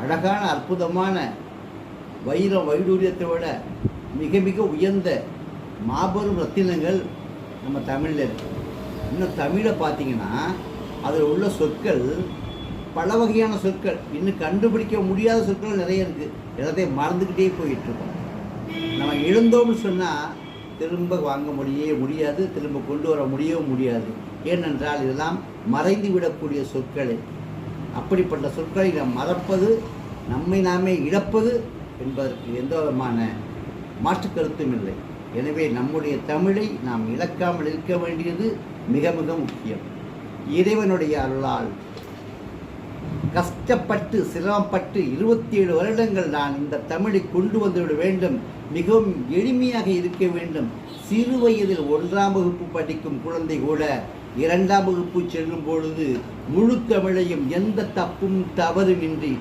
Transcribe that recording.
அழகான அற்புதமான வைரம் வைடூரியத்தை விட மிக மிக உயர்ந்த மாபெரும் ரத்தினங்கள் நம்ம தமிழில் இருக்குது. இன்னும் தமிழை பார்த்தீங்கன்னா அதில் உள்ள சொற்கள் பல வகையான சொற்கள், இன்னும் கண்டுபிடிக்க முடியாத சொற்கள் நிறைய இருக்குது. எல்லாத்தையும் மறந்துக்கிட்டே போயிட்டுருக்கோம். நம்ம எழுந்தோம்னு சொன்னால் திரும்ப வாங்க முடியாது, திரும்ப கொண்டு வர முடியவும் முடியாது. ஏனென்றால் இதெல்லாம் மறைந்து விடக்கூடிய சொற்களை. அப்படிப்பட்ட சொற்களை நாம் மறப்பது, நம்மை நாமே இழப்பது என்பதற்கு எந்த விதமான மாற்று கருத்தும் இல்லை. எனவே நம்முடைய தமிழை நாம் இழக்காமல் இருக்க வேண்டியது மிக மிக முக்கியம். இறைவனுடைய அருளால் கஷ்டப்பட்டு சிரமப்பட்டு 27 வருடங்கள் நான் இந்த தமிழை கொண்டு வந்துவிட வேண்டும், மிகவும் எளிமையாக இருக்க வேண்டும். சிறு வயதில் 1ஆம் வகுப்பு படிக்கும் குழந்தை கூட 2ஆம் வகுப்பு செல்லும் பொழுது முழு தமிழையும் எந்த தப்பும் தவறுமின்றி